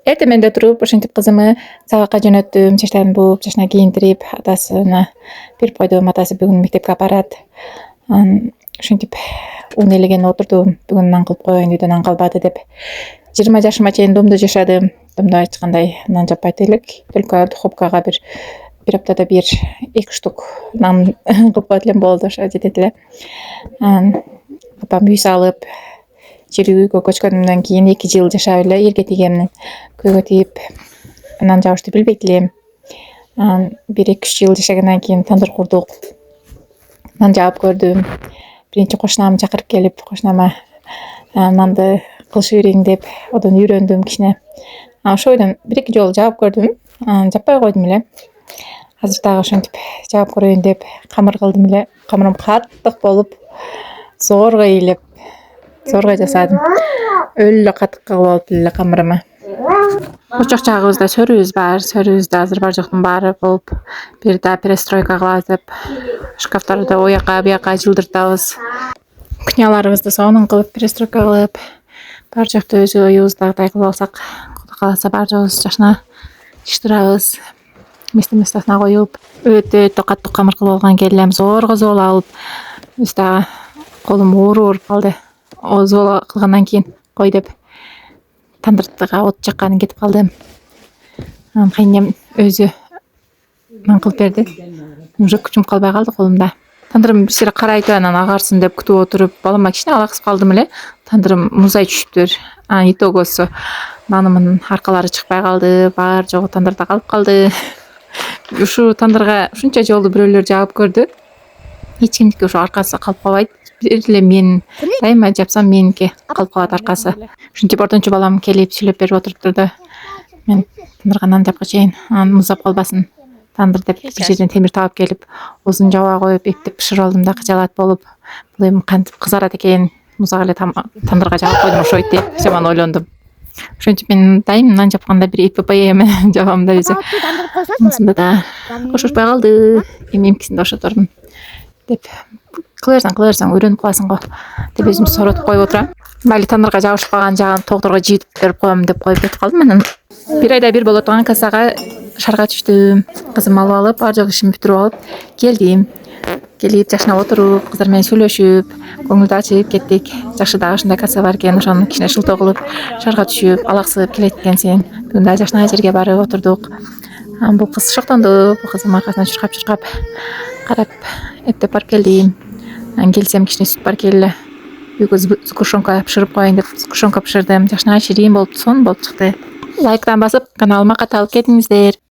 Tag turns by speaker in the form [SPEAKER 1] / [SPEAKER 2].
[SPEAKER 1] Эртеменде туруп ошентип кызымы сабакка жөнөттүм, чачтарын бууп, чачына кийиндирип, атасына берип койдум. Атасы бүгүн мектепке апарат. Ошентип уну элеген отурдум. Бүгүн нан кылып коеюн дедим, нан калбады деп. 20 жашыма чейин домдо жашадым. Домдо эч кандай нан жаппайт элек. Только духовкага бир аптада бир 2 штук нан кылып коет элем, болду, ошо жетет эле. Апам үй салып, жер үйгө көчкөнүмдөн кийин 2 жыл жашап эле элге тигемдин. Күйгө тип нан жабышты билбейт элем. 1-2 жыл жашагандан кийин тандыр курдук. Нан жаап көрдүм. Биринчи кошунам чакырып келип, кошунама нанды кылышы берейин деп, одан үйрөндүм кичине. Ошо бойдон 1-2 жолу жаап көрдүм. Жаппай койдум эле. Азыр дагы ошентип жаап көрөйүн деп камыр кылдым эле. Камырым каттык болуп, зорго ийилип, зорго жасадым. Өлө каттык кылып алып эле камырымы. Очок жагыбызда сөрүбүз бар. Сөрүбүздө азыр бар жоктун баары болуп, бир жерде перестройка кылып, шкафтарды ояка бияка жылдыртабыз. Кухняларыбызды сонун кылып, перестройка кылып, бар жокто өз оюбуздагыдай кылып алсак, Кудай кааласа бар жогубуз жашына чыштырабыз. Местасына коюп, өтө каттык камыр кылып алган келем, зорго зол алып, өз дагы колум ооруп калды. Зол кылгандан кийин кой деп тандырга от жакканы кетип калды. Кайнем өзү нан кылып берди. Уже күчүм калбай калды колумда. Тандырым бир карайтып, анан агарсын деп күтүп отуруп, балама кичине алаксып калдым эле. Тандырым музай түшүптүр. Итогосу нанымын аркалары чыкпай калды, бар жогу тандырда калып калды. Ушу тандырга ушунча жолу бирөөлөр жаап көрдү. Эч кимдики ошо аркасы калып калбайт. Бир эле мен дайыма жапсам меники калып калат аркасы. Ушинтип ортончу балам келип сүйлөп берип отуруптур да. Мен тандырга нан жапкан чейин музап калбасын тандыр деп бир жерден темир таап келип, озун жаба коюп, эптеп бышырып алдым да, кыжалат болуп, бул эми кантип кызарат экен, музак эле тандырга жабып койдум окшойт деп жаман ойлондум. Ошентип мен дайым нан жапканда бир ИПП менен жабам да өзү. Мусунда да кошошпай калды. Эмкисинде ошотордум деп кылырсаң үйрөнүп каласың го деп өзүм соротуп коюп отурам. Майли тандырга жабышпаган жагын токторго жыйтып берип коем деп коюп кетип калдым. Анан 1 айда бир боло турган кассага шарга түштүм. Кызым алып алып, бар жок ишимди бүтүрүп алып келдим. Келип жашына отуруп, кыздар менен сүйлөшүп, көңүлдү ачып кеттик. Жакшы дагы ушундай касса бар экен, ошону кичине шылтоо кылып, шарга түшүп, алаксып келет экенсиң. Бүгүн дагы жашына жерге барып отурдук. Бул кыз шоктонду. Бул кызым аркасынан чуркап карап эптеп барып келдим. Келсем кичине сүт бар келе. Үйгө сгущенка бышырып коеюн деп сгущенка бышырдым. Жашына ширин болуп, сонун болуп чыкты. Лайктан басып, каналыма каталып кетиңиздер.